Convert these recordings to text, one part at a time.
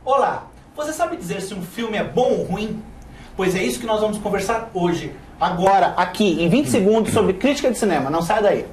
Olá, você sabe dizer se um filme é bom ou ruim? Pois é isso que nós vamos conversar hoje, agora, aqui, em 20 segundos, sobre crítica de cinema. Não sai daí.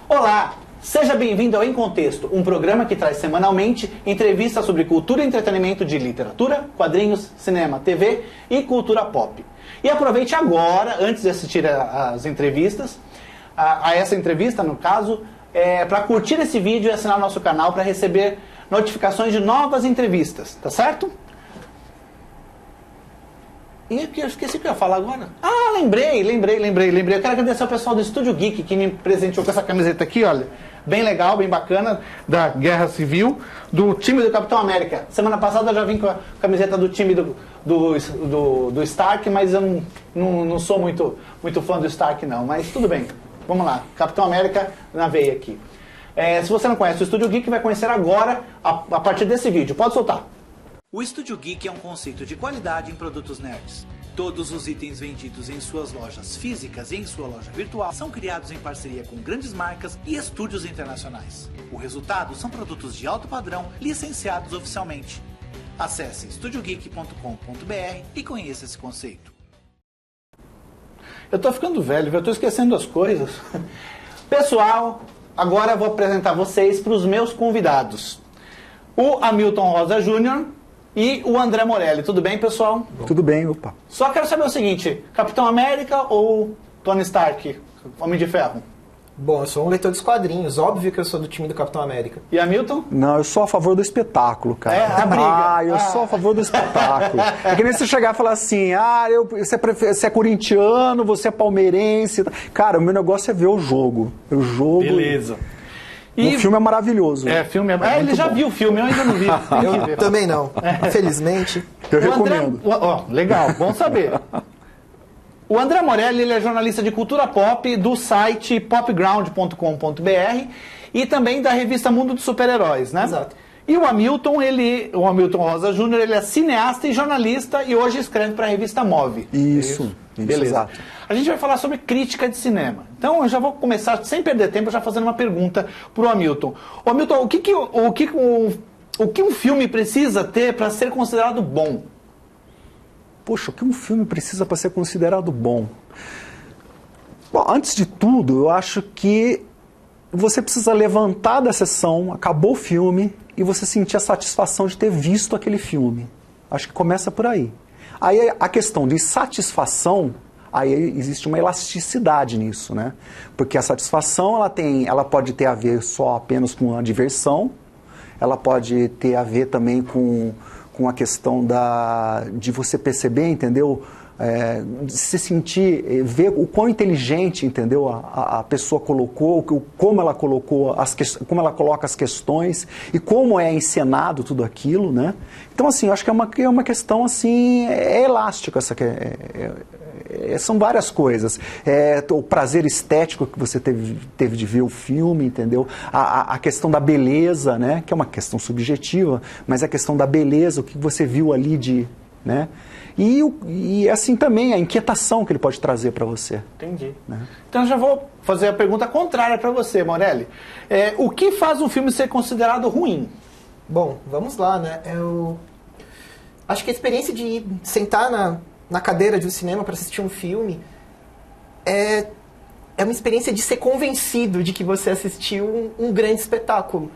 Olá, seja bem-vindo ao Em Contexto, um programa que traz semanalmente entrevistas sobre cultura e entretenimento de literatura, quadrinhos, cinema, TV e cultura pop. E aproveite agora, antes de assistir às entrevistas, a essa entrevista, no caso, para curtir esse vídeo e assinar o nosso canal para receber notificações de novas entrevistas, tá certo? E eu esqueci o que eu ia falar agora. Ah, lembrei. Eu quero agradecer ao pessoal do Estúdio Geek que me presenteou com essa camiseta aqui, olha. Bem legal, bem bacana, da Guerra Civil, do time do Capitão América. Semana passada eu já vim com a camiseta do time do Stark, mas eu não sou muito fã do Stark não, mas tudo bem. Vamos lá, Capitão América na veia aqui. Se você não conhece o Estúdio Geek, vai conhecer agora a partir desse vídeo. Pode soltar. O Estúdio Geek é um conceito de qualidade em produtos nerds. Todos os itens vendidos em suas lojas físicas e em sua loja virtual são criados em parceria com grandes marcas e estúdios internacionais. O resultado são produtos de alto padrão licenciados oficialmente. Acesse estudiogeek.com.br e conheça esse conceito. Eu tô ficando velho, eu tô esquecendo as coisas. Pessoal, agora eu vou apresentar vocês para os meus convidados. O Hamilton Rosa Jr., e o André Morelli. Tudo bem, pessoal? Tudo bem, opa. Só quero saber o seguinte, Capitão América ou Tony Stark, Homem de Ferro? Bom, eu sou um leitor dos quadrinhos, óbvio que eu sou do time do Capitão América. E Hamilton? Não, eu sou a favor do espetáculo, cara. É, a briga. Eu sou a favor do espetáculo. É que nem você chegar e falar assim, você é corintiano, você é palmeirense. Cara, o meu negócio é ver o jogo. O jogo... Beleza. E o filme é maravilhoso. Filme é ele já viu o filme, eu ainda não vi. Eu também não, infelizmente. Eu recomendo. Legal, bom saber. O André Morelli, ele é jornalista de cultura pop do site popground.com.br e também da revista Mundo dos Super-Heróis, né? Exato. E o Hamilton Rosa Jr., ele é cineasta e jornalista e hoje escreve para a revista Move. Isso. Beleza. Exato. A gente vai falar sobre crítica de cinema. Então eu já vou começar, sem perder tempo, já fazendo uma pergunta para o Hamilton. Ô Hamilton, o que um filme precisa ter para ser considerado bom? Poxa, o que um filme precisa para ser considerado bom? Bom, antes de tudo, eu acho que você precisa levantar da sessão, acabou o filme, e você sentir a satisfação de ter visto aquele filme. Acho que começa por aí. Aí a questão de satisfação, aí existe uma elasticidade nisso, né? Porque a satisfação, ela pode ter a ver só apenas com a diversão, ela pode ter a ver também com a questão de você perceber, entendeu? De se sentir, ver o quão inteligente, entendeu? A pessoa colocou, como ela colocou, como ela coloca as questões e como é encenado tudo aquilo, né? Então, assim, eu acho que é uma questão, assim, elástica, são várias coisas. O prazer estético que você teve de ver o filme, entendeu? A questão da beleza, né? Que é uma questão subjetiva, mas a questão da beleza, o que você viu ali né? E assim também a inquietação que ele pode trazer para você. Entendi. Né? Então eu já vou fazer a pergunta contrária para você, Morelli. O que faz um filme ser considerado ruim? Bom, vamos lá, né? Eu acho que a experiência de sentar na cadeira de um cinema para assistir um filme é uma experiência de ser convencido de que você assistiu um grande espetáculo.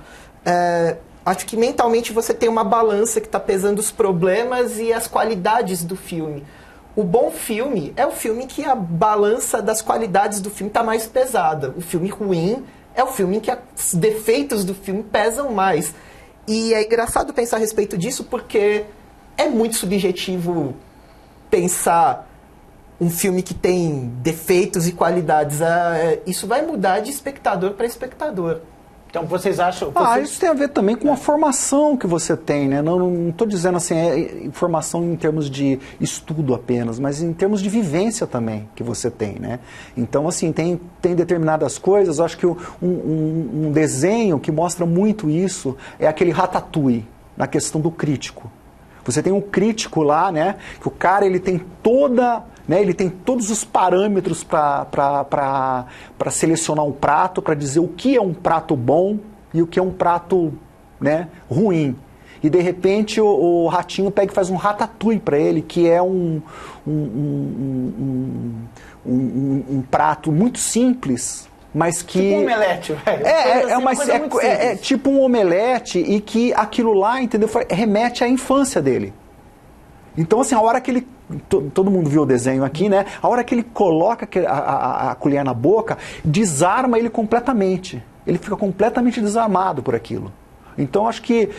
Acho que mentalmente você tem uma balança que está pesando os problemas e as qualidades do filme. O bom filme é o filme que a balança das qualidades do filme está mais pesada. O filme ruim é o filme em que os defeitos do filme pesam mais. E é engraçado pensar a respeito disso porque é muito subjetivo pensar um filme que tem defeitos e qualidades. Isso vai mudar de espectador para espectador. Então vocês acham... Isso tem a ver também com a formação que você tem, né? Não estou dizendo assim, informação em termos de estudo apenas, mas em termos de vivência também que você tem, né? Então, assim, tem determinadas coisas, eu acho que um desenho que mostra muito isso é aquele Ratatouille, na questão do crítico. Você tem um crítico lá, né? Que o cara, ele tem ele tem todos os parâmetros para selecionar um prato, para dizer o que é um prato bom e o que é um prato, né, ruim. E de repente o ratinho pega e faz um ratatouille para ele, que é um prato muito simples, mas que... Tipo um omelete, velho. É tipo um omelete e que aquilo lá, entendeu, remete à infância dele. Então, assim, a hora que ele... Todo mundo viu o desenho aqui, né? A hora que ele coloca a colher na boca, desarma ele completamente. Ele fica completamente desarmado por aquilo. Então, acho que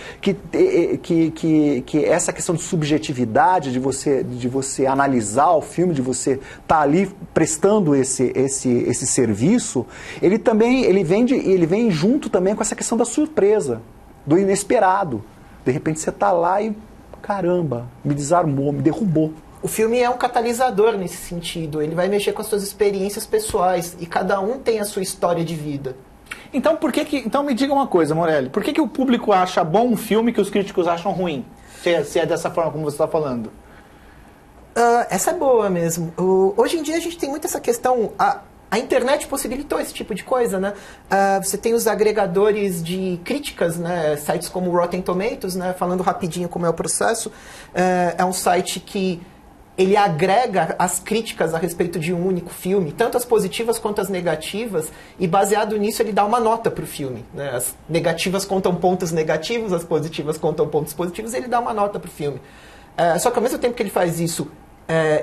essa questão de subjetividade, de você analisar o filme, de você estar ali prestando esse serviço, ele vem junto também com essa questão da surpresa, do inesperado. De repente você está lá e, caramba, me desarmou, me derrubou. O filme é um catalisador nesse sentido. Ele vai mexer com as suas experiências pessoais e cada um tem a sua história de vida. Então, então me diga uma coisa, Morelli. Por que o público acha bom um filme que os críticos acham ruim? Se é dessa forma como você está falando. Essa é boa mesmo. Hoje em dia a gente tem muito essa questão... A internet possibilitou esse tipo de coisa, né? Você tem os agregadores de críticas, né? Sites como o Rotten Tomatoes, né? Falando rapidinho como é o processo. É um site que ele agrega as críticas a respeito de um único filme, tanto as positivas quanto as negativas, e baseado nisso ele dá uma nota para o filme, né? As negativas contam pontos negativos, as positivas contam pontos positivos, e ele dá uma nota para o filme. Só que ao mesmo tempo que ele faz isso,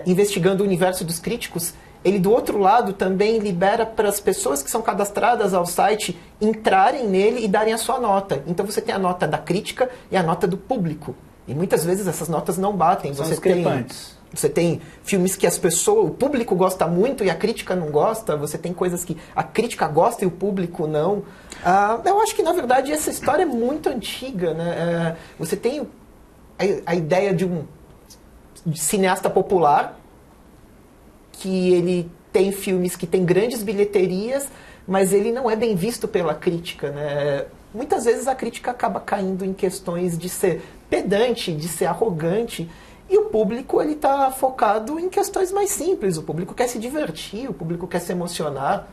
investigando o universo dos críticos, ele do outro lado também libera para as pessoas que são cadastradas ao site entrarem nele e darem a sua nota. Então você tem a nota da crítica e a nota do público. E muitas vezes essas notas não batem. São discrepantes. Você tem filmes que o público gosta muito e a crítica não gosta. Você tem coisas que a crítica gosta e o público não. Eu acho que, na verdade, essa história é muito antiga, né? Você tem a ideia de um cineasta popular, que ele tem filmes que têm grandes bilheterias, mas ele não é bem visto pela crítica, né? Muitas vezes a crítica acaba caindo em questões de ser pedante, de ser arrogante, e o público ele está focado em questões mais simples. O público quer se divertir, o público quer se emocionar.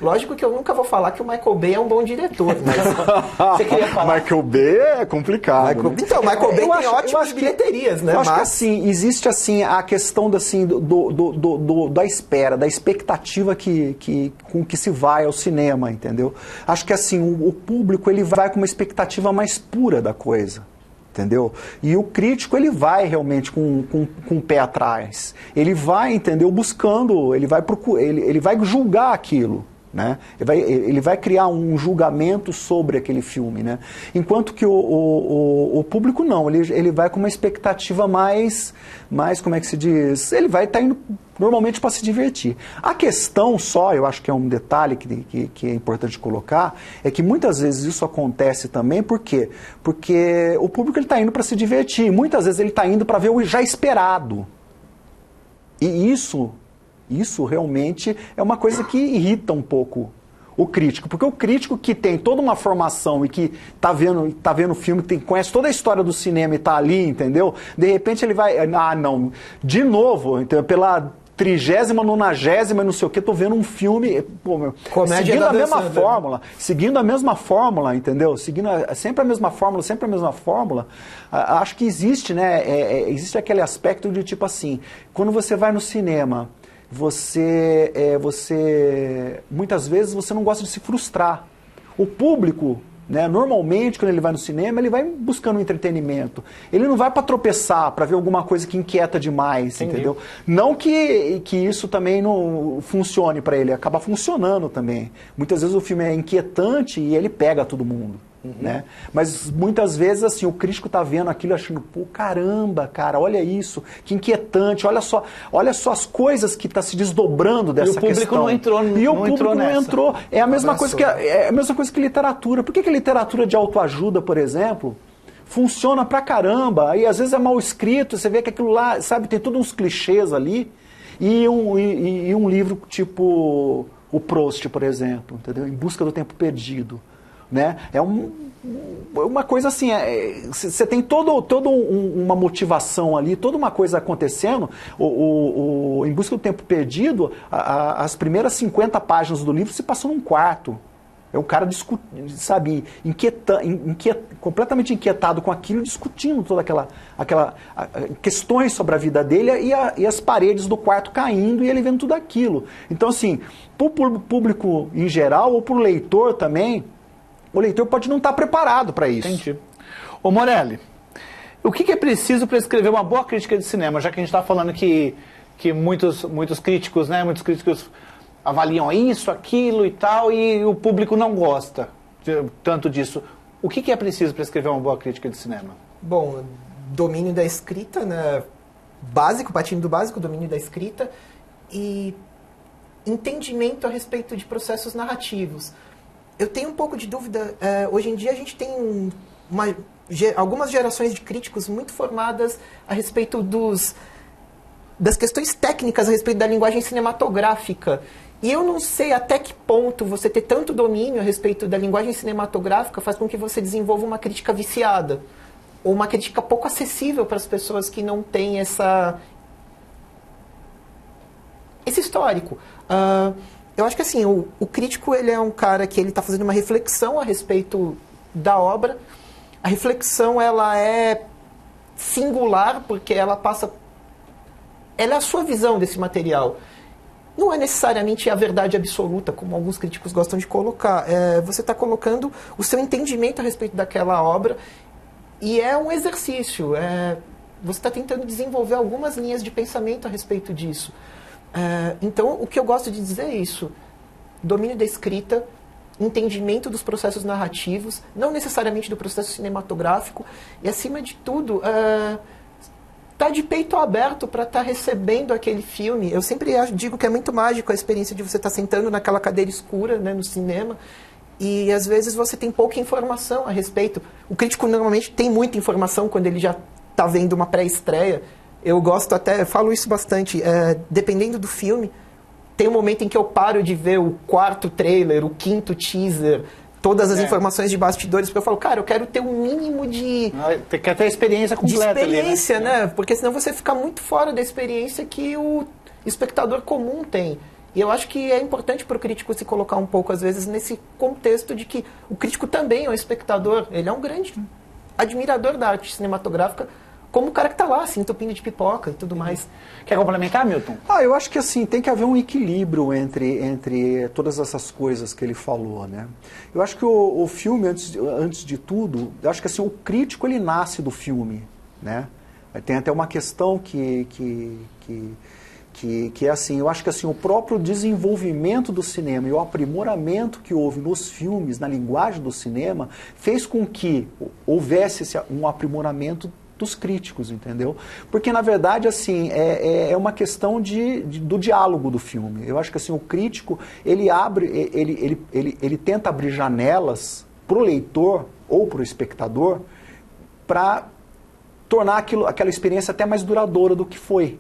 Lógico que eu nunca vou falar que o Michael Bay é um bom diretor, mas você queria falar... Michael Bay é complicado. Então, Michael Bay tem ótimas bilheterias, né? Eu acho que assim, existe assim, a questão assim, da espera, da expectativa com que se vai ao cinema, entendeu? Acho que assim, o público ele vai com uma expectativa mais pura da coisa. Entendeu? E o crítico, ele vai realmente com o pé atrás. Ele vai, entendeu? Buscando, ele vai julgar aquilo. Né? Ele vai criar um julgamento sobre aquele filme, né? Enquanto que o público não, ele vai com uma expectativa mais, como é que se diz? Ele vai estar indo normalmente para se divertir. A questão só, eu acho que é um detalhe que é importante colocar, é que muitas vezes isso acontece também, por quê? Porque o público está indo para se divertir, muitas vezes ele está indo para ver o já esperado. E isso realmente é uma coisa que irrita um pouco o crítico, porque o crítico que tem toda uma formação e que tá vendo o filme, conhece toda a história do cinema e tá ali, entendeu? De repente ele vai, não, de novo, então, pela 30ª, 90ª, não sei o que, tô vendo um filme, seguindo a mesma fórmula, seguindo a mesma fórmula, entendeu? Seguindo sempre a mesma fórmula, acho que existe, né, existe aquele aspecto de tipo assim, quando você vai no cinema, você muitas vezes você não gosta de se frustrar. O público, né, normalmente quando ele vai no cinema, ele vai buscando um entretenimento. Ele não vai para tropeçar, para ver alguma coisa que inquieta demais, entendeu? Não que isso também não funcione para ele, acaba funcionando também. Muitas vezes o filme é inquietante e ele pega todo mundo. né? Mas muitas vezes assim, o crítico está vendo aquilo achando, pô, caramba, cara, olha isso, que inquietante, olha só as coisas que está se desdobrando dessa questão. E o público não entrou E o público não entrou. É a mesma coisa que literatura. Por que a literatura de autoajuda, por exemplo, funciona pra caramba? Aí às vezes é mal escrito, você vê que aquilo lá, sabe, tem todos uns clichês ali. E um livro tipo o Proust, por exemplo, entendeu? Em Busca do Tempo Perdido. Né? É uma coisa assim, você tem toda uma motivação ali, toda uma coisa acontecendo. Em Busca do Tempo Perdido, as primeiras 50 páginas do livro se passam num quarto. É um cara sabe, completamente inquietado com aquilo, discutindo toda aquela questões sobre a vida dele e as paredes do quarto caindo e ele vendo tudo aquilo. Então, assim, para o público em geral ou para o leitor também, o leitor pode não estar preparado para isso. Entendi. Ô Morelli, o que é preciso para escrever uma boa crítica de cinema? Já que a gente está falando que muitos críticos, né, muitos críticos avaliam isso, aquilo e tal, e o público não gosta tanto disso. O que é preciso para escrever uma boa crítica de cinema? Bom, domínio da escrita, né, básico, partindo do básico, domínio da escrita e entendimento a respeito de processos narrativos. Eu tenho um pouco de dúvida, hoje em dia a gente tem algumas gerações de críticos muito formadas a respeito das questões técnicas, a respeito da linguagem cinematográfica. E eu não sei até que ponto você ter tanto domínio a respeito da linguagem cinematográfica faz com que você desenvolva uma crítica viciada, ou uma crítica pouco acessível para as pessoas que não têm esse histórico. Eu acho que assim, o crítico ele é um cara que ele está fazendo uma reflexão a respeito da obra. A reflexão ela é singular porque ela é a sua visão desse material. Não é necessariamente a verdade absoluta, como alguns críticos gostam de colocar. Você está colocando o seu entendimento a respeito daquela obra e é um exercício. Você está tentando desenvolver algumas linhas de pensamento a respeito disso. Então, o que eu gosto de dizer é isso. Domínio da escrita, entendimento dos processos narrativos, não necessariamente do processo cinematográfico, e, acima de tudo, tá de peito aberto para estar recebendo aquele filme. Eu sempre digo que é muito mágico a experiência de você estar sentando naquela cadeira escura, né, no cinema, e às vezes você tem pouca informação a respeito. O crítico normalmente tem muita informação quando ele já está vendo uma pré-estreia. Eu gosto até, eu falo isso bastante, dependendo do filme, tem um momento em que eu paro de ver o 4º trailer, o 5º teaser, todas as informações de bastidores, porque eu falo, cara, eu quero ter um mínimo de... Tem que ter a experiência completa. De experiência, ali, né? Porque senão você fica muito fora da experiência que o espectador comum tem. E eu acho que é importante para o crítico se colocar um pouco, às vezes, nesse contexto de que o crítico também é um espectador, ele é um grande admirador da arte cinematográfica, como o cara que está lá, assim, entupindo de pipoca e tudo mais. Quer complementar, Milton? Eu acho que assim, tem que haver um equilíbrio entre todas essas coisas que ele falou, né? Eu acho que o filme, antes de tudo, eu acho que assim, o crítico, ele nasce do filme, né? Tem até uma questão que é assim, eu acho que assim, o próprio desenvolvimento do cinema e o aprimoramento que houve nos filmes, na linguagem do cinema, fez com que houvesse um aprimoramento dos críticos, entendeu? Porque, na verdade, assim, é uma questão do diálogo do filme. Eu acho que assim, o crítico, ele tenta abrir janelas para o leitor ou para o espectador para tornar aquela experiência até mais duradoura do que foi,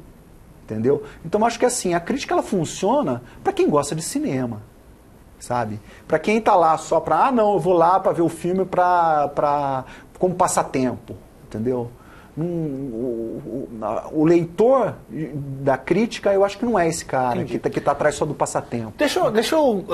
entendeu? Então, eu acho que assim, a crítica ela funciona para quem gosta de cinema, sabe? Para quem está lá só para, não, eu vou lá para ver o filme como passatempo, entendeu? O leitor da crítica, eu acho que não é esse cara que está atrás só do passatempo. Deixa eu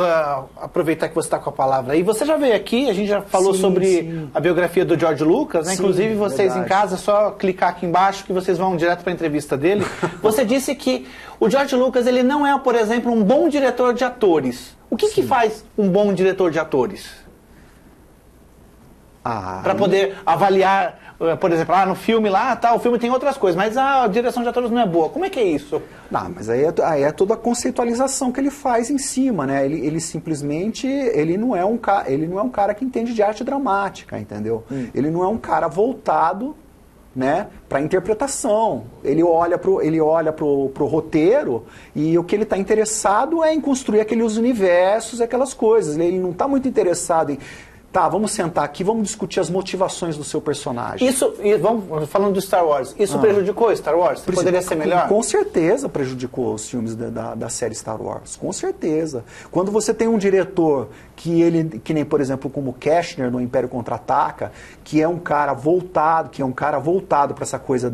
aproveitar que você está com a palavra aí. Você já veio aqui, a gente já falou sobre a biografia do George Lucas, né? Sim, inclusive vocês verdade. Em casa, é só clicar aqui embaixo que vocês vão direto para a entrevista dele. Você disse que o George Lucas ele não é, por exemplo, um bom diretor de atores. O que faz um bom diretor de atores? Para poder avaliar, por exemplo, no filme lá, o filme tem outras coisas, mas a direção de atores não é boa. Como é que é isso? Não, mas aí é toda a conceitualização que ele faz em cima, né? Ele simplesmente, ele não é um cara que entende de arte dramática, entendeu? Ele não é um cara voltado, né, para interpretação. Ele olha pro roteiro e o que ele está interessado é em construir aqueles universos, aquelas coisas. Ele não está muito interessado em vamos sentar aqui, vamos discutir as motivações do seu personagem. Vamos falando do Star Wars, isso prejudicou Star Wars? Poderia ser melhor? Com certeza prejudicou os filmes da série Star Wars, com certeza. Quando você tem um diretor que nem, por exemplo, como Kashner no Império Contra-Ataca, que é um cara voltado para essa coisa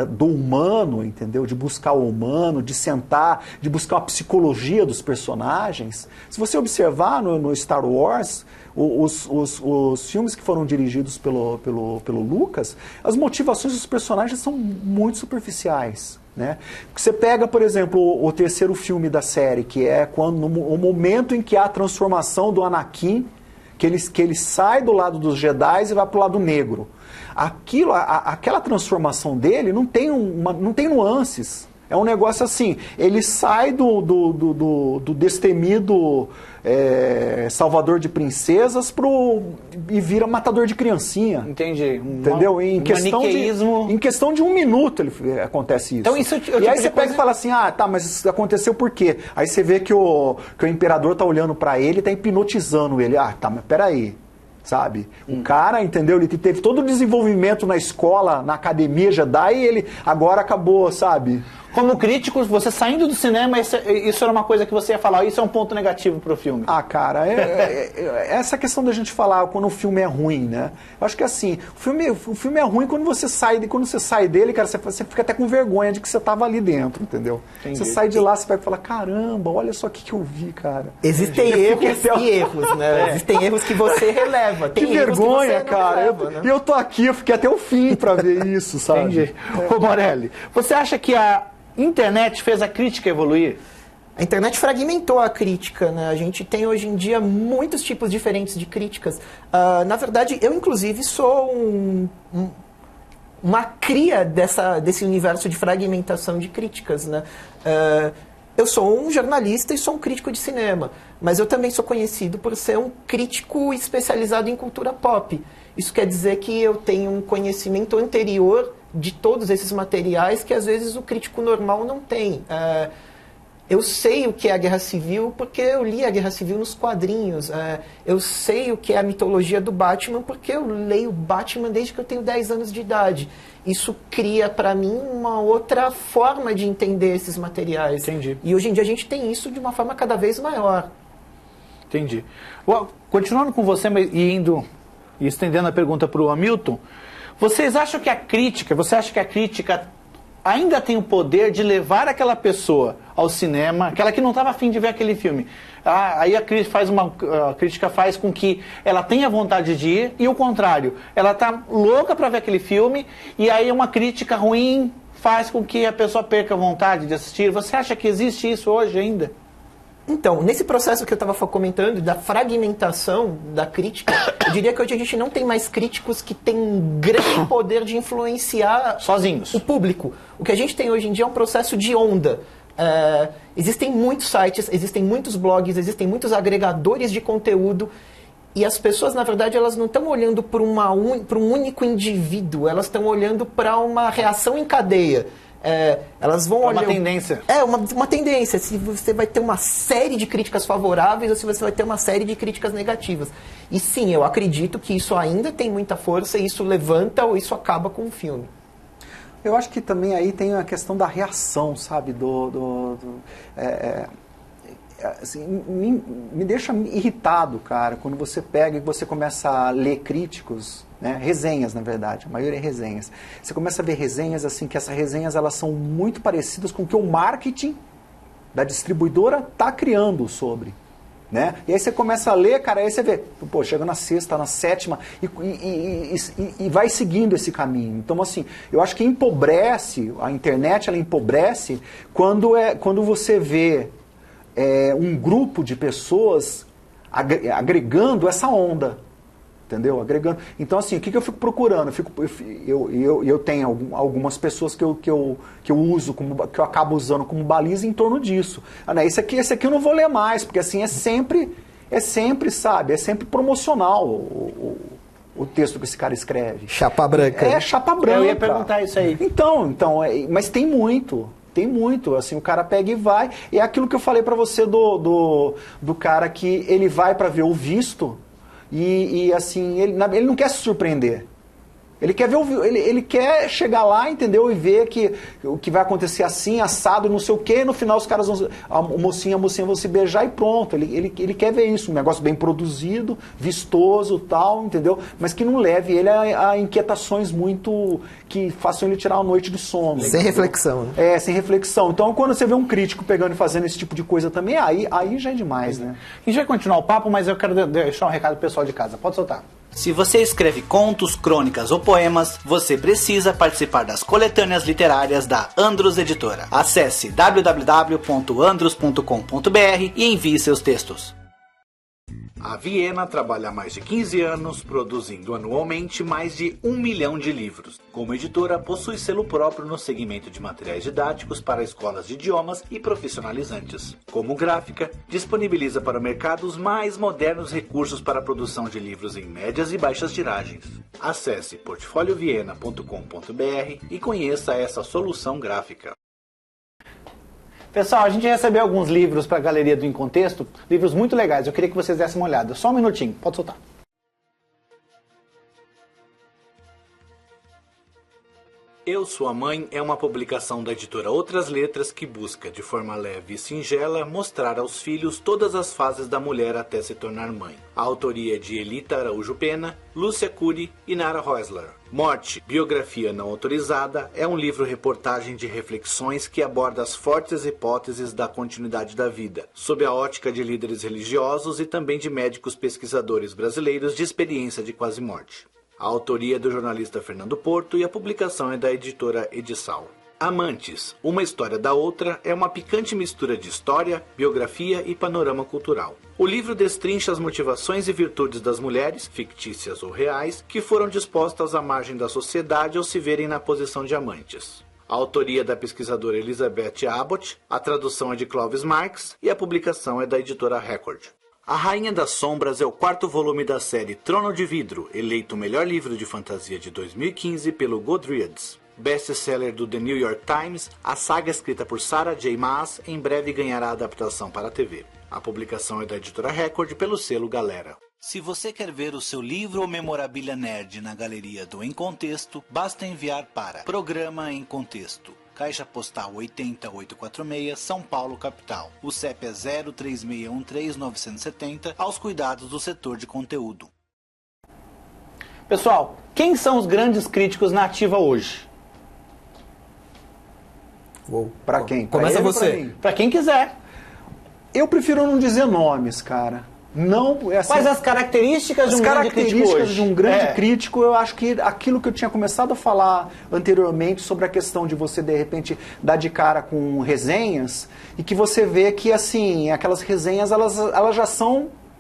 do humano, entendeu? De buscar o humano, de sentar, de buscar a psicologia dos personagens. Se você observar no Star Wars, os filmes que foram dirigidos pelo Lucas, as motivações dos personagens são muito superficiais, né? Você pega, por exemplo, o terceiro filme da série, que é o momento em que há a transformação do Anakin, que ele sai do lado dos Jedi e vai para o lado negro. Aquela transformação dele não tem nuances. É um negócio assim, ele sai do destemido salvador de princesas e vira matador de criancinha. Entendi. Entendeu? Em questão de 1 minuto acontece isso. Então, isso e aí você pega e fala assim, mas isso aconteceu por quê? Aí você vê que o imperador tá olhando para ele e tá hipnotizando ele. Mas peraí. Sabe? O cara, entendeu? Ele teve todo o desenvolvimento na escola, na academia Jedi, e ele agora acabou, sabe? Como crítico, você saindo do cinema, isso era uma coisa que você ia falar, isso é um ponto negativo pro filme. Cara, essa questão da gente falar quando o filme é ruim, né? Eu acho que assim, o filme é ruim quando você sai dele, cara, você fica até com vergonha de que você tava ali dentro, entendeu? Entendi. Você sai de lá, você vai falar, caramba, olha só o que eu vi, cara. Existem erros e erros, né? Existem erros que você releva. Que vergonha, cara. Eu tô aqui, eu fiquei até o fim pra ver isso, sabe? Entendi. Ô, Morelli, você acha que a internet fez a crítica evoluir? A internet fragmentou a crítica, né? A gente tem hoje em dia muitos tipos diferentes de críticas. Na verdade, eu inclusive sou uma cria desse universo de fragmentação de críticas, né? Eu sou um jornalista e sou um crítico de cinema, mas eu também sou conhecido por ser um crítico especializado em cultura pop. Isso quer dizer que eu tenho um conhecimento anterior de todos esses materiais que às vezes o crítico normal não tem. Eu sei o que é a Guerra Civil porque eu li a Guerra Civil nos quadrinhos. Eu sei o que é a mitologia do Batman porque eu leio Batman desde que eu tenho 10 anos de idade. Isso cria para mim uma outra forma de entender esses materiais. Entendi. E hoje em dia a gente tem isso de uma forma cada vez maior. Entendi. Continuando com você e estendendo a pergunta para o Hamilton, você acha que a crítica ainda tem o poder de levar aquela pessoa ao cinema, aquela que não estava afim de ver aquele filme? Aí a crítica faz com que ela tenha vontade de ir, e o contrário, ela está louca para ver aquele filme, e aí uma crítica ruim faz com que a pessoa perca a vontade de assistir. Você acha que existe isso hoje ainda? Então, nesse processo que eu estava comentando, da fragmentação da crítica, eu diria que hoje a gente não tem mais críticos que têm um grande poder de influenciar sozinhos o público. O que a gente tem hoje em dia é um processo de onda. Existem muitos sites, existem muitos blogs, existem muitos agregadores de conteúdo, e as pessoas, na verdade, elas não estão olhando para um único indivíduo, elas estão olhando para uma reação em cadeia. Elas vão olhar. Uma tendência. Uma tendência. Se você vai ter uma série de críticas favoráveis ou se você vai ter uma série de críticas negativas. E sim, eu acredito que isso ainda tem muita força e isso levanta ou isso acaba com o filme. Eu acho que também aí tem a questão da reação, sabe? Assim, me deixa irritado, cara, quando você pega e você começa a ler críticos, né, resenhas, na verdade, a maioria é resenhas. Você começa a ver resenhas, assim, que essas resenhas elas são muito parecidas com o que o marketing da distribuidora está criando sobre, né? E aí você começa a ler, cara, aí você vê, pô, chega na sexta, na sétima, e vai seguindo esse caminho. Então, assim, eu acho que empobrece, a internet, ela empobrece quando você vê um grupo de pessoas agregando essa onda, entendeu? Agregando. Então, assim, o que eu fico procurando? Eu tenho algumas pessoas que eu uso, que eu acabo usando como baliza em torno disso. Esse aqui eu não vou ler mais, porque assim, é sempre, sabe, é sempre promocional o texto que esse cara escreve. Chapa branca. É chapa branca. Eu ia perguntar isso aí. Então, mas tem muito. Tem muito, assim, o cara pega e vai. E é aquilo que eu falei pra você do cara que ele vai pra ver o visto e assim, ele não quer se surpreender. Ele quer ver ele quer chegar lá, entendeu? E ver que o que vai acontecer assim, assado, não sei o quê, e no final os caras vão, o mocinho e a mocinha vão se beijar e pronto. Ele quer ver isso, um negócio bem produzido, vistoso, tal, entendeu? Mas que não leve ele a inquietações muito que façam ele tirar a noite do sono. Sem reflexão, né? Sem reflexão. Então, quando você vê um crítico pegando e fazendo esse tipo de coisa também, aí já é demais, né? A gente vai continuar o papo, mas eu quero deixar um recado pro pessoal de casa. Pode soltar. Se você escreve contos, crônicas ou poemas, você precisa participar das coletâneas literárias da Andros Editora. Acesse www.andros.com.br e envie seus textos. A Viena trabalha há mais de 15 anos, produzindo anualmente mais de 1 milhão de livros. Como editora, possui selo próprio no segmento de materiais didáticos para escolas de idiomas e profissionalizantes. Como gráfica, disponibiliza para o mercado os mais modernos recursos para a produção de livros em médias e baixas tiragens. Acesse portfolioviena.com.br e conheça essa solução gráfica. Pessoal, a gente recebeu alguns livros para a Galeria do Em Contexto, livros muito legais. Eu queria que vocês dessem uma olhada. Só um minutinho, pode soltar. Eu, Sua Mãe é uma publicação da editora Outras Letras que busca, de forma leve e singela, mostrar aos filhos todas as fases da mulher até se tornar mãe. A autoria é de Elita Araújo Pena, Lúcia Cury e Nara Häusler. Morte, biografia não autorizada, é um livro-reportagem de reflexões que aborda as fortes hipóteses da continuidade da vida, sob a ótica de líderes religiosos e também de médicos pesquisadores brasileiros de experiência de quase morte. A autoria é do jornalista Fernando Porto e a publicação é da editora Edissal. Amantes, uma história da outra, é uma picante mistura de história, biografia e panorama cultural. O livro destrincha as motivações e virtudes das mulheres, fictícias ou reais, que foram dispostas à margem da sociedade ao se verem na posição de amantes. A autoria é da pesquisadora Elizabeth Abbott, a tradução é de Clovis Marx e a publicação é da editora Record. A Rainha das Sombras é o 4º volume da série Trono de Vidro, eleito o melhor livro de fantasia de 2015 pelo Goodreads. Best-seller do The New York Times, a saga escrita por Sarah J. Maas em breve ganhará adaptação para a TV. A publicação é da editora Record pelo selo Galera. Se você quer ver o seu livro ou memorabilia nerd na Galeria do Em Contexto, basta enviar para Programa Em Contexto, Caixa Postal 80846, São Paulo, capital. O CEP é 03613-970, aos cuidados do setor de conteúdo. Pessoal, quem são os grandes críticos na ativa hoje? Pra quem? Começa você. Para quem quiser. Eu prefiro não dizer nomes, cara. Não, assim, Mas as características de um grande crítico hoje. de um grande crítico, eu acho que aquilo que eu tinha começado a falar anteriormente sobre a questão de você, de repente, dar de cara com resenhas, e que você vê que, assim, aquelas resenhas, elas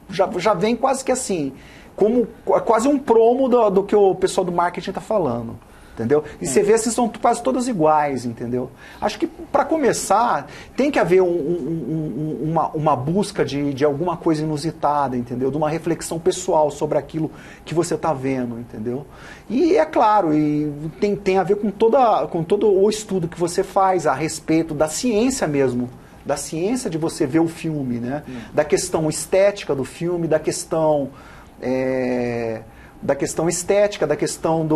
já vem quase que assim, como quase um promo do que o pessoal do marketing está falando. Entendeu? E você vê assim, são quase todas iguais, entendeu? Acho que, para começar, tem que haver uma busca de alguma coisa inusitada, entendeu? De uma reflexão pessoal sobre aquilo que você está vendo, entendeu? E é claro, e tem a ver com todo o estudo que você faz a respeito da ciência mesmo, da ciência de você ver o filme, né? Da questão estética do filme, da questão estética, da questão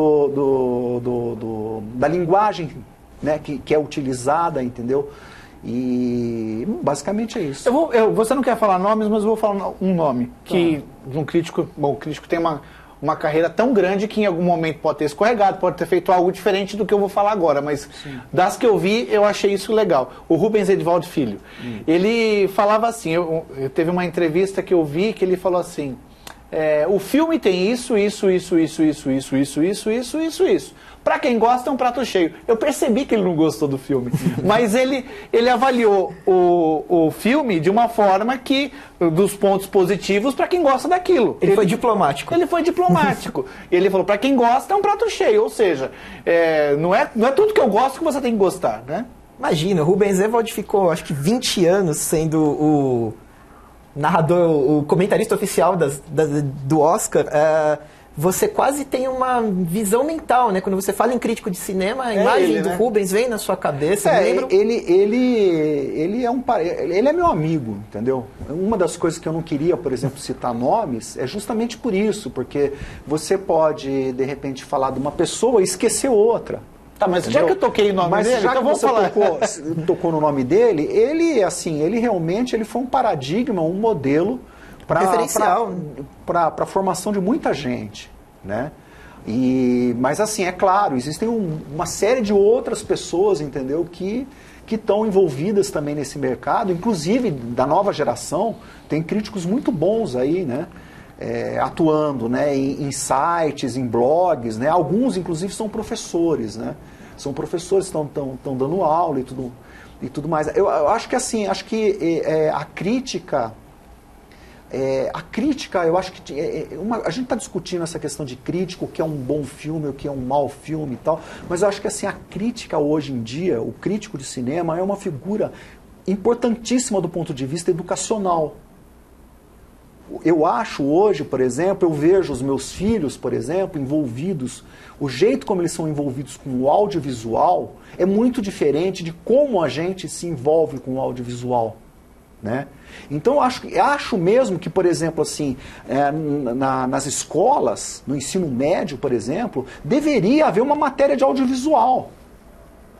da linguagem, né, que é utilizada, entendeu? E basicamente é isso. Você não quer falar nomes, mas eu vou falar um nome, que um crítico, o crítico tem uma carreira tão grande que em algum momento pode ter escorregado, pode ter feito algo diferente do que eu vou falar agora, mas das que eu vi, eu achei isso legal. O Rubens Edivaldo Filho. Ele falava assim, teve uma entrevista que eu vi que ele falou assim, o filme tem isso. Pra quem gosta, é um prato cheio. Eu percebi que ele não gostou do filme, mas ele avaliou o filme de uma forma que, dos pontos positivos, pra quem gosta daquilo. Ele foi diplomático. Ele foi diplomático. Ele falou, pra quem gosta, é um prato cheio. Ou seja, não é tudo que eu gosto que você tem que gostar, né? Imagina, o Rubens Evald ficou, acho que 20 anos sendo o narrador, o comentarista oficial do Oscar. Você quase tem uma visão mental, né? Quando você fala em crítico de cinema, a imagem ele, do né? Rubens vem na sua cabeça. Ele é meu amigo, entendeu? Uma das coisas que eu não queria, por exemplo, citar nomes, é justamente por isso, porque você pode, de repente, falar de uma pessoa e esquecer outra. Tá, mas entendeu? já que eu toquei o nome dele, já então que vamos você falar. tocou no nome dele, ele realmente foi um paradigma, um modelo para a formação de muita gente, né? Mas assim, é claro, existem uma série de outras pessoas, entendeu, que estão envolvidas também nesse mercado, inclusive da nova geração, tem críticos muito bons aí, né? Atuando, né, em sites, em blogs, né? Alguns inclusive são professores, né? São professores que estão dando aula e tudo mais. Eu acho que assim, a crítica, eu acho que a gente está discutindo essa questão de crítica, o que é um bom filme, o que é um mau filme e tal, mas eu acho que assim, a crítica hoje em dia, o crítico de cinema é uma figura importantíssima do ponto de vista educacional. Eu acho hoje, por exemplo, eu vejo os meus filhos, por exemplo, envolvidos, o jeito como eles são envolvidos com o audiovisual é muito diferente de como a gente se envolve com o audiovisual, né? Então, acho mesmo que, por exemplo, assim, nas escolas, no ensino médio, por exemplo, deveria haver uma matéria de audiovisual,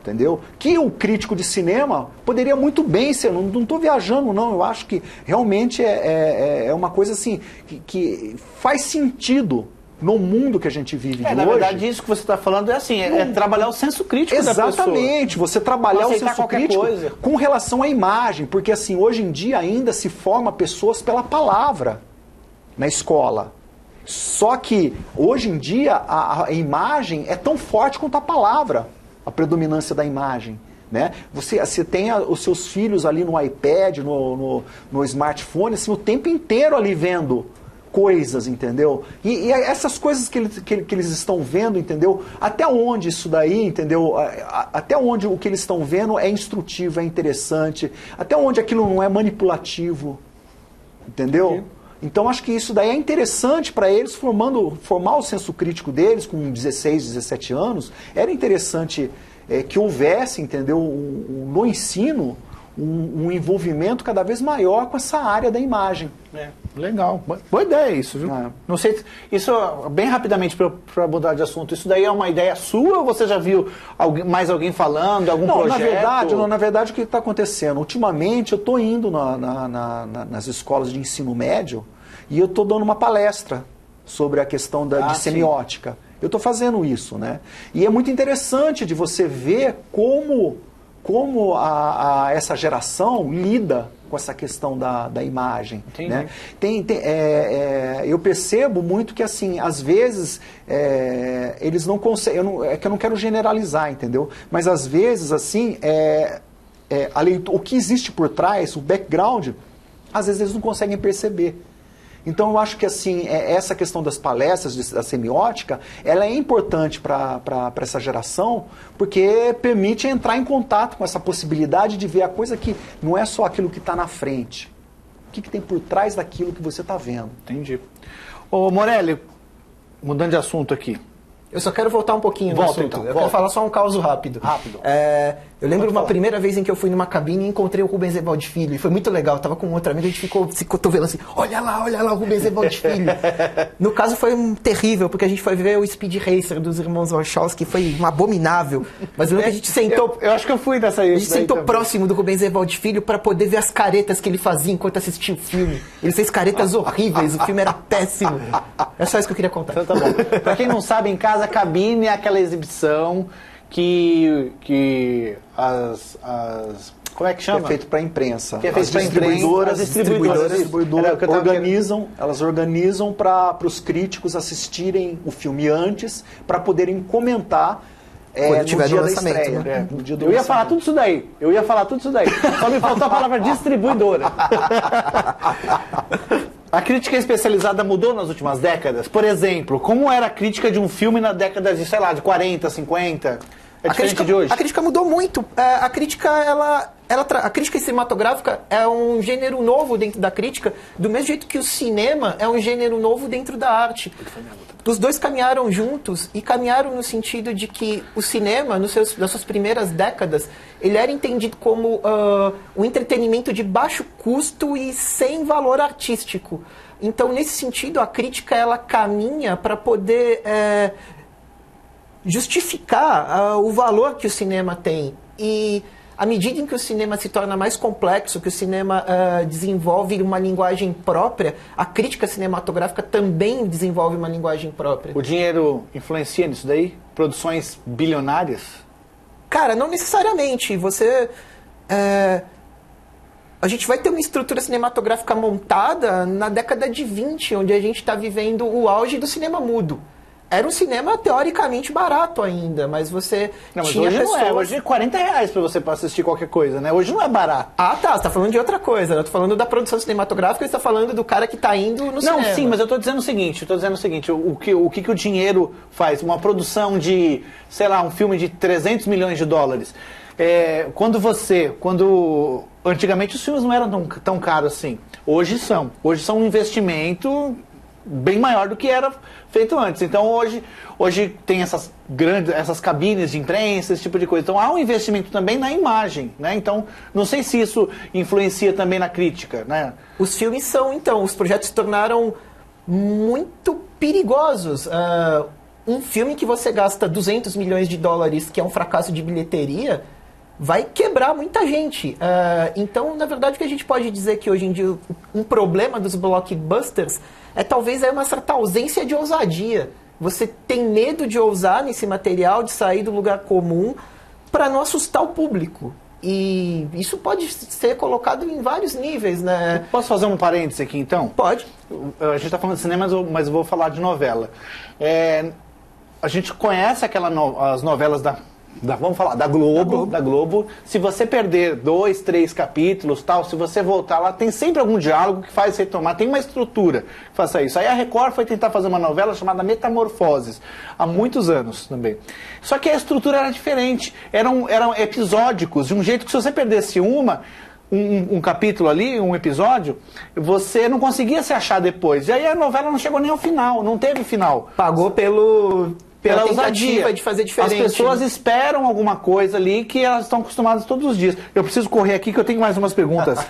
entendeu? Que o crítico de cinema poderia muito bem ser, não estou viajando não, eu acho que realmente é uma coisa assim, que faz sentido no mundo que a gente vive de hoje. Na verdade, isso que você está falando é assim, é trabalhar o senso crítico da pessoa. Exatamente, você trabalhar o senso crítico com relação à imagem, porque assim, hoje em dia ainda se forma pessoas pela palavra na escola. Só que, hoje em dia, a imagem é tão forte quanto a palavra, a predominância da imagem. Né? Você tem os seus filhos ali no iPad, no smartphone, assim, o tempo inteiro ali vendo coisas, entendeu? E essas coisas que eles estão vendo, entendeu? Até onde isso daí, entendeu? Até onde o que eles estão vendo é instrutivo, é interessante, até onde aquilo não é manipulativo, entendeu? Entendi. Então acho que isso daí é interessante para eles, formar o senso crítico deles com 16, 17 anos, era interessante que houvesse, entendeu, no ensino, um envolvimento cada vez maior com essa área da imagem. Legal. Boa ideia isso, viu? Não sei, isso, bem rapidamente para mudar de assunto, isso daí é uma ideia sua ou você já viu mais alguém falando, algum projeto? Na verdade, o que está acontecendo? Ultimamente eu estou indo nas escolas de ensino médio e eu estou dando uma palestra sobre a questão de semiótica. Sim. Eu estou fazendo isso, né? E é muito interessante de você ver como essa geração lida com essa questão da imagem. Né? Eu percebo muito que, assim, às vezes, eles não conseguem... É que eu não quero generalizar, entendeu? Mas, às vezes, assim, o que existe por trás, o background, às vezes eles não conseguem perceber. Então, eu acho que assim, essa questão das palestras, da semiótica, ela é importante para essa geração, porque permite entrar em contato com essa possibilidade de ver a coisa que não é só aquilo que está na frente. O que tem por trás daquilo que você está vendo. Entendi. Ô Morelli, mudando de assunto aqui. Eu só quero voltar um pouquinho no assunto. Então, eu quero falar só um caso rápido. Eu lembro uma primeira vez em que eu fui numa cabine e encontrei o Rubens Evald Filho. E foi muito legal. Eu tava com outro amigo e a gente ficou se cotovelando assim. Olha lá, o Rubens Evald Filho. No caso foi terrível, porque a gente foi ver o Speed Racer dos irmãos Wachowski, que foi um abominável. Mas eu lembro que a gente sentou... Eu acho que eu fui dessa aí. A gente sentou próximo do Rubens Evald Filho para poder ver as caretas que ele fazia enquanto assistia o filme. Ele fez caretas horríveis, o filme era péssimo. É só isso que eu queria contar. Então tá bom. Pra quem não sabe, em casa, a cabine é aquela exibição que Como é que chama? Que é feito para a imprensa. Que é feito As pra distribuidoras, Era o que eu tava elas organizam para os críticos assistirem o filme antes, para poderem comentar Quando tiver no dia no da lançamento, estreia. né? No dia do Eu ia lançamento. falar tudo isso daí. Só me faltou a palavra distribuidora. A crítica especializada mudou nas últimas décadas? Por exemplo, como era a crítica de um filme na década de, sei lá, de 40, 50? É diferente de hoje? A crítica mudou muito. A crítica, a crítica cinematográfica é um gênero novo dentro da crítica, do mesmo jeito que o cinema é um gênero novo dentro da arte. Os dois caminharam juntos e caminharam no sentido de que o cinema, nas suas primeiras décadas, ele era entendido como um entretenimento de baixo custo e sem valor artístico. Então, nesse sentido, a crítica ela caminha para poder justificar o valor que o cinema tem. E à medida em que o cinema se torna mais complexo, que o cinema desenvolve uma linguagem própria, a crítica cinematográfica também desenvolve uma linguagem própria. O dinheiro influencia nisso daí? Produções bilionárias? Cara, não necessariamente. A gente vai ter uma estrutura cinematográfica montada na década de 20, onde a gente está vivendo o auge do cinema mudo. Era um cinema teoricamente barato ainda, mas você Não, mas tinha hoje pessoas... não é. Hoje é R$40 pra você assistir qualquer coisa, né? Hoje não é barato. Ah, tá. Você tá falando de outra coisa. Eu tô falando da produção cinematográfica e você tá falando do cara que tá indo no cinema. Não, sim, mas eu tô dizendo o seguinte, o que o dinheiro faz? Uma produção de, sei lá, um filme de 300 milhões de dólares. Quando antigamente os filmes não eram tão caros assim. Hoje são. Hoje são um investimento bem maior do que era feito antes. Então hoje tem essas cabines de imprensa, esse tipo de coisa. Então há um investimento também na imagem, né? Então não sei se isso influencia também na crítica, né? Os filmes os projetos se tornaram muito perigosos. Um filme que você gasta 200 milhões de dólares, que é um fracasso de bilheteria, vai quebrar muita gente. Então, na verdade, o que a gente pode dizer que hoje em dia um problema dos blockbusters é talvez uma certa ausência de ousadia. Você tem medo de ousar nesse material, de sair do lugar comum para não assustar o público. E isso pode ser colocado em vários níveis, né? Posso fazer um parêntese aqui, então? Pode. A gente está falando de cinema, mas eu vou falar de novela. A gente conhece as novelas vamos falar, da Globo. Se você perder 2, 3 capítulos, tal, se você voltar lá, tem sempre algum diálogo que faz retomar, tem uma estrutura que faça isso. Aí a Record foi tentar fazer uma novela chamada Metamorfoses, há muitos anos também. Só que a estrutura era diferente, eram episódicos, de um jeito que se você perdesse um capítulo ali, um episódio, você não conseguia se achar depois. E aí a novela não chegou nem ao final, não teve final. Pagou pela ousadia de fazer diferente. As pessoas esperam alguma coisa ali que elas estão acostumadas todos os dias. Eu preciso correr aqui que eu tenho mais umas perguntas.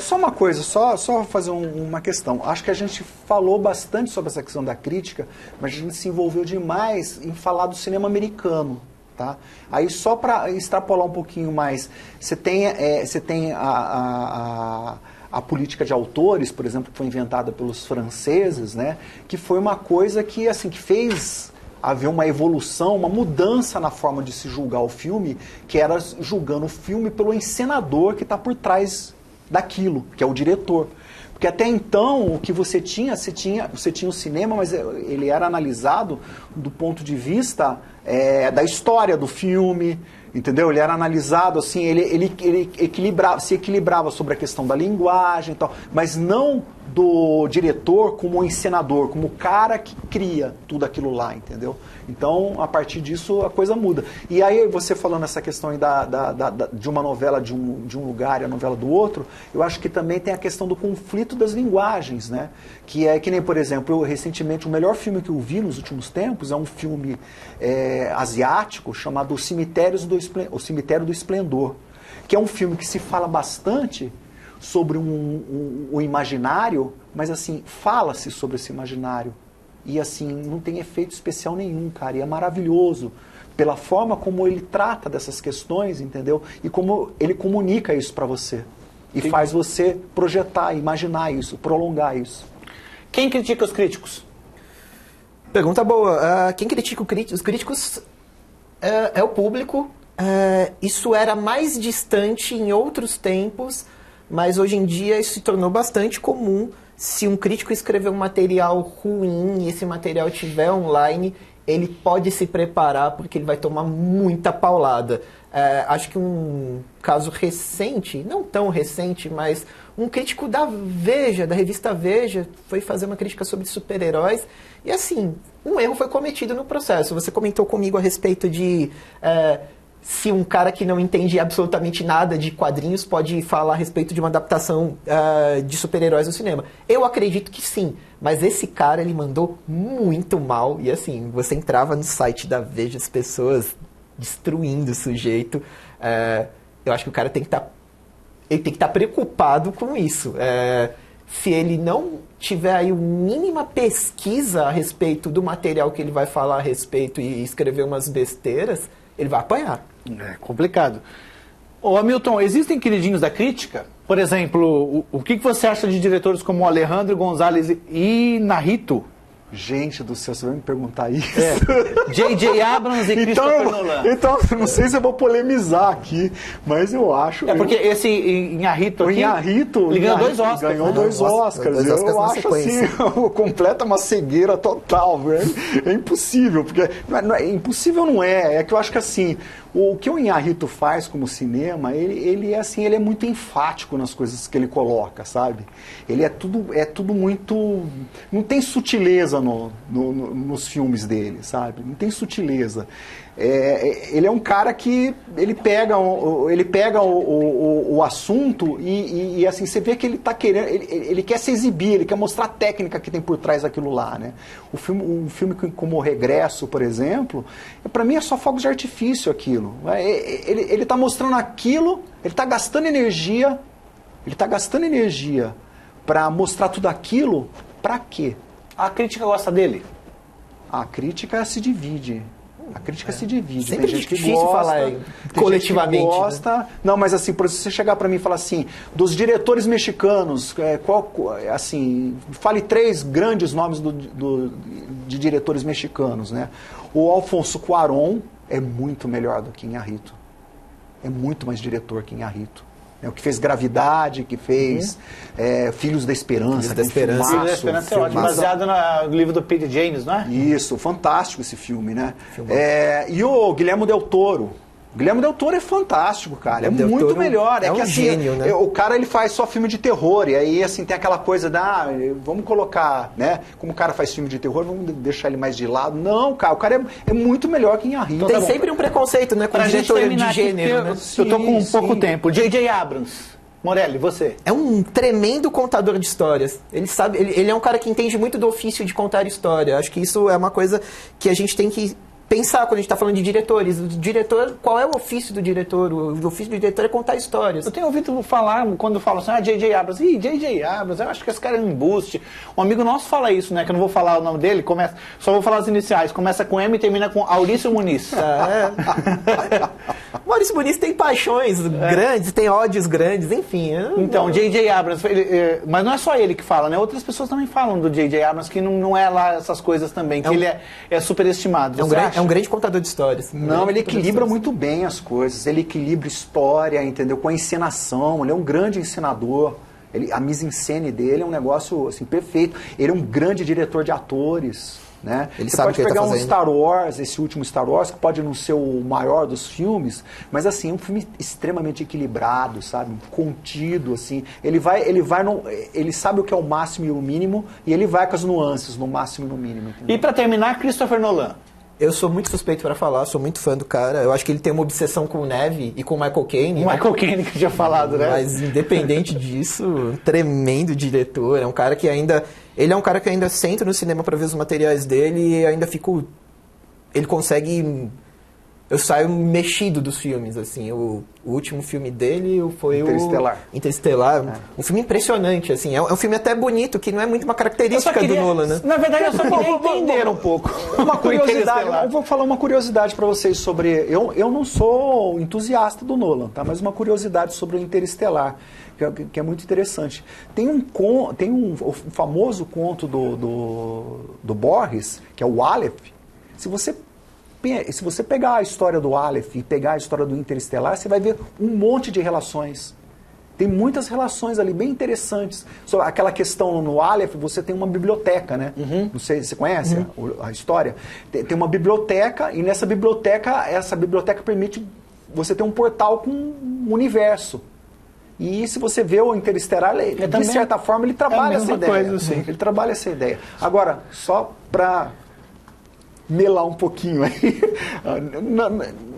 Só uma coisa, só fazer uma questão. Acho que a gente falou bastante sobre essa questão da crítica, mas a gente se envolveu demais em falar do cinema americano. Tá? Aí só para extrapolar um pouquinho mais, você tem a política de autores, por exemplo, que foi inventada pelos franceses, né? Que foi uma coisa que fez haver uma evolução, uma mudança na forma de se julgar o filme, que era julgando o filme pelo encenador que está por trás daquilo, que é o diretor. Porque até então, o que você tinha o cinema, mas ele era analisado do ponto de vista da história do filme, entendeu? Ele era analisado assim, ele se equilibrava sobre a questão da linguagem e tal, mas não do diretor como encenador, como o cara que cria tudo aquilo lá, entendeu? Então, a partir disso, a coisa muda. E aí, você falando essa questão aí de uma novela de um lugar e a novela do outro, eu acho que também tem a questão do conflito das linguagens, né? Que é que nem, por exemplo, recentemente, o melhor filme que eu vi nos últimos tempos é um filme asiático chamado O Cemitério do Esplendor, que é um filme que se fala bastante sobre o imaginário, mas assim, fala-se sobre esse imaginário. E assim, não tem efeito especial nenhum, cara. E é maravilhoso pela forma como ele trata dessas questões, entendeu? E como ele comunica isso para você. E faz você projetar, imaginar isso, prolongar isso. Quem critica os críticos? Pergunta boa. Quem critica os críticos é o público. isso era mais distante em outros tempos, mas hoje em dia isso se tornou bastante comum. Se um crítico escrever um material ruim e esse material estiver online, ele pode se preparar porque ele vai tomar muita paulada. Acho que um caso recente, não tão recente, mas um crítico da Veja, da revista Veja, foi fazer uma crítica sobre super-heróis e assim, um erro foi cometido no processo. Você comentou comigo a respeito de se um cara que não entende absolutamente nada de quadrinhos pode falar a respeito de uma adaptação de super-heróis no cinema. Eu acredito que sim, mas esse cara, ele mandou muito mal. E assim, você entrava no site da Veja, as pessoas destruindo o sujeito. Eu acho que o cara tem que estar preocupado com isso. Se ele não tiver aí uma mínima pesquisa a respeito do material que ele vai falar a respeito e escrever umas besteiras, ele vai apanhar. É complicado. Ô Hamilton, existem queridinhos da crítica? Por exemplo, o que você acha de diretores como Alejandro González e Iñárritu? Gente do céu, você vai me perguntar isso? J.J. Abrams e Christopher Nolan. Então, não sei se eu vou polemizar aqui, mas eu acho... Porque esse Iñárritu aqui, ele ganhou 2 Oscars. Ganhou 2 Oscars. Eu acho assim, completa uma cegueira total, velho. É impossível, porque... impossível não é, é que eu acho que assim... O que o Iñárritu faz como cinema, ele é assim, ele é muito enfático nas coisas que ele coloca, sabe? Ele é tudo muito... Não tem sutileza nos filmes dele, sabe? Não tem sutileza. Ele é um cara que ele pega o assunto e assim, você vê que ele está querendo, ele quer se exibir, ele quer mostrar a técnica que tem por trás daquilo lá, né? Um filme como O Regresso, por exemplo, para mim é só fogos de artifício aquilo. Ele está mostrando aquilo, ele está gastando energia para mostrar tudo aquilo, para quê? A crítica gosta dele? A crítica se divide. A crítica se divide. Sempre tem gente que difícil gosta, falar coletivamente. Gente que gosta. Né? Não, mas assim, por você chegar para mim e falar assim, dos diretores mexicanos, assim, fale 3 grandes nomes de diretores mexicanos, né? O Alfonso Cuarón é muito melhor do que Iñárritu. É muito mais diretor que Iñárritu. O que fez Gravidade, que fez Filhos da Esperança. Filhos da Esperança é ótimo, baseado no livro do Peter James, não é? Isso, fantástico esse filme, né? E o Guillermo del Toro. O Guillermo del Toro é fantástico, cara. É muito melhor. É que, um assim, gênio, né? O cara, ele faz só filme de terror. E aí, assim, tem aquela coisa vamos colocar, né? Como o cara faz filme de terror, vamos deixar ele mais de lado. Não, cara, o cara é muito melhor que Iñárritu. Tem sempre um preconceito, né? Com o diretor de gênero, né? Eu tô com pouco tempo. J.J. Abrams. Morelli, você? É um tremendo contador de histórias. Ele sabe, ele é um cara que entende muito do ofício de contar história. Acho que isso é uma coisa que a gente tem que pensar quando a gente está falando de diretores. O diretor, qual é o ofício do diretor? O ofício do diretor é contar histórias. Eu tenho ouvido falar, quando falam assim, J.J. Abrams. J.J. Abrams, eu acho que esse cara é um embuste. Um amigo nosso fala isso, né? Que eu não vou falar o nome dele, só vou falar as iniciais. Começa com M e termina com Aurício Muniz. Maurício Muniz tem paixões grandes, tem ódios grandes, enfim. Então, J.J. Abrams, mas não é só ele que fala, né? Outras pessoas também falam do J.J. Abrams, que não é lá essas coisas também, que ele é superestimado. É um grande contador de histórias. Não, ele equilibra muito bem as coisas. Ele equilibra história, entendeu? Com a encenação. Ele é um grande encenador. A mise-en-scène dele é um negócio assim, perfeito. Ele é um grande diretor de atores. Né? Ele Você sabe pode o que pegar ele tá um Star Wars, esse último Star Wars, que pode não ser o maior dos filmes, mas assim, um filme extremamente equilibrado, sabe? Contido, assim. Ele sabe o que é o máximo e o mínimo, e ele vai com as nuances, no máximo e no mínimo. Entendeu? E para terminar, Christopher Nolan. Eu sou muito suspeito para falar, sou muito fã do cara. Eu acho que ele tem uma obsessão com o Neve e com o Michael Caine. O Michael Caine que eu tinha falado, né? Mas independente disso, um tremendo diretor. É um cara que ainda... Ele é um cara que ainda senta no cinema para ver os materiais dele e ainda fico... Ele consegue... Eu saio mexido dos filmes, assim. O último filme dele foi Interestelar. Um filme impressionante, assim. É um filme até bonito, que não é muito uma característica do Nolan, né? Na verdade, eu só queria entender um pouco. Uma curiosidade. Eu vou falar uma curiosidade para vocês sobre... Eu não sou entusiasta do Nolan, tá? Mas uma curiosidade sobre o Interestelar, que é muito interessante. Tem o famoso conto do Borges, que é o Aleph. Se você se você pegar a história do Aleph e pegar a história do Interestelar, você vai ver um monte de relações. Tem muitas relações ali bem interessantes. Só aquela questão no Aleph, você tem uma biblioteca, né? Não sei, você conhece a história? Tem uma biblioteca, e nessa biblioteca, essa biblioteca permite você ter um portal com um universo. E se você vê o Interestelar, de certa forma, ele trabalha essa ideia. Coisa, sim. Ele trabalha essa ideia. Agora, só para melar um pouquinho aí,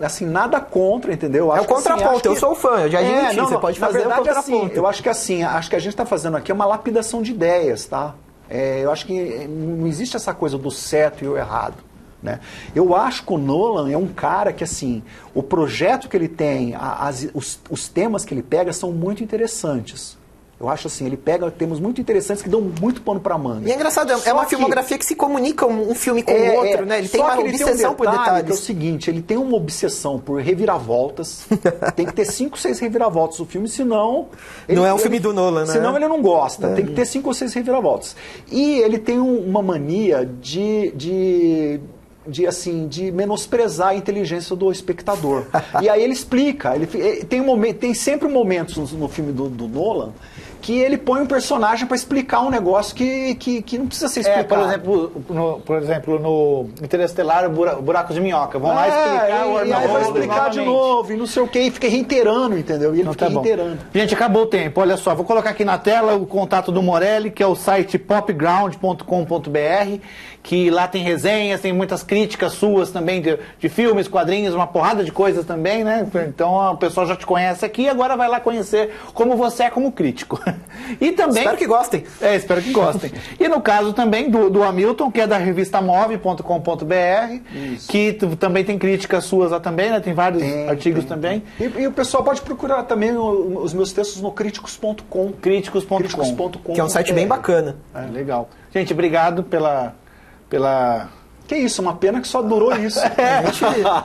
assim, nada contra, entendeu? É o contraponto, eu sou fã, eu já admiti, você pode fazer o contraponto. Assim, eu acho que assim, acho que a gente está fazendo aqui uma lapidação de ideias, tá? Eu acho que não existe essa coisa do certo e o errado. Né? Eu acho que o Nolan é um cara que, assim, o projeto que ele tem, os temas que ele pega são muito interessantes. Eu acho assim, ele pega temas muito interessantes que dão muito pano pra manga. E é engraçado, é uma filmografia que se comunica um filme com o outro, né? Ele tem uma obsessão por detalhes. Que é o seguinte, ele tem uma obsessão por reviravoltas. Tem que ter 5, 6 reviravoltas no filme, senão... Não é um filme do Nolan, né? Senão ele não gosta. Tem que ter 5 ou 6 reviravoltas. E ele tem uma mania de menosprezar a inteligência do espectador. E aí ele explica. Tem sempre momentos no filme do Nolan que ele põe um personagem para explicar um negócio que não precisa ser explicado. Por exemplo, no Interestelar, o buraco de minhoca. Vão lá explicar o e aí vai explicar de novo, e não sei o que, e fica reiterando, entendeu? E ele fica reiterando. Gente, acabou o tempo. Olha só, vou colocar aqui na tela o contato do Morelli, que é o site popground.com.br, que lá tem resenhas, tem muitas críticas suas também de filmes, quadrinhos, uma porrada de coisas também, né? Então o pessoal já te conhece aqui, agora vai lá conhecer como você é como crítico. E também... Espero que gostem. Espero que gostem. E no caso também do Hamilton, que é da revista move.com.br, que também tem críticas suas lá também, né? Tem vários artigos também. E o pessoal pode procurar também os meus textos no críticos.com. Críticos.com. Que é um site bem bacana. Legal. Gente, obrigado pela... Que isso, uma pena que só durou isso.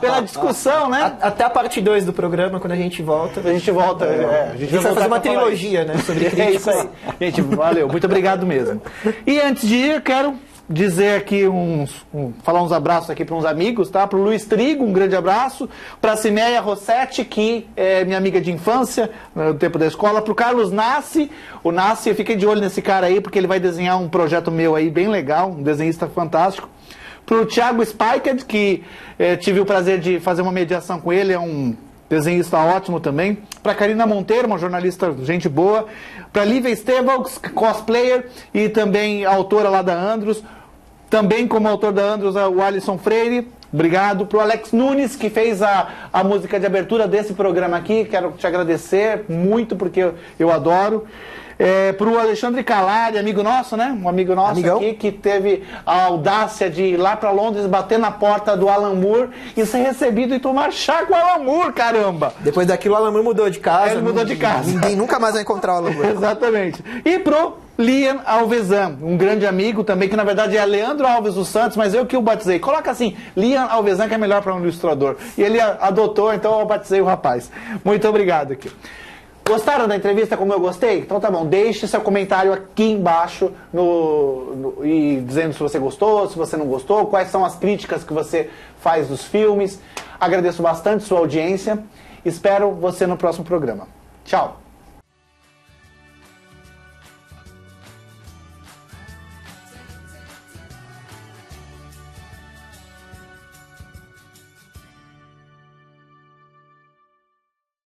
Pela discussão, né? Até a parte 2 do programa, quando a gente volta. A gente volta. A gente vai fazer uma trilogia, né? Sobre críticas. É isso aí. Gente, valeu. Muito obrigado mesmo. E antes de ir, eu quero dizer aqui falar uns abraços aqui para uns amigos, tá? Para o Luiz Trigo, um grande abraço. Para a Cimeia Rossetti, que é minha amiga de infância, no tempo da escola. Para o Carlos Nassi. O Nassi, eu fiquei de olho nesse cara aí, porque ele vai desenhar um projeto meu aí bem legal, um desenhista fantástico. Para o Thiago Spiked, que tive o prazer de fazer uma mediação com ele, é um desenhista ótimo também. Para Karina Monteiro, uma jornalista gente boa. Para Lívia Estevox, cosplayer e também autora lá da Andros. Também como autor da Andros, o Alisson Freire. Obrigado. Para o Alex Nunes, que fez a música de abertura desse programa aqui. Quero te agradecer muito, porque eu adoro. Para o Alexandre Calari, amigo nosso, né? Um amigo nosso aqui, que teve a audácia de ir lá para Londres, bater na porta do Alan Moore e ser recebido e tomar chá com o Alan Moore, caramba! Depois daquilo, o Alan Moore mudou de casa. Ele mudou de casa. Ninguém nunca mais vai encontrar o Alan Moore. Exatamente. E pro Lian Alvesan, um grande amigo também, que na verdade é Leandro Alves dos Santos, mas eu que o batizei. Coloca assim, Lian Alvesan, que é melhor para um ilustrador. E ele adotou, então eu batizei o rapaz. Muito obrigado aqui. Gostaram da entrevista como eu gostei? Então tá bom, deixe seu comentário aqui embaixo e dizendo se você gostou, se você não gostou, quais são as críticas que você faz dos filmes. Agradeço bastante sua audiência. Espero você no próximo programa. Tchau!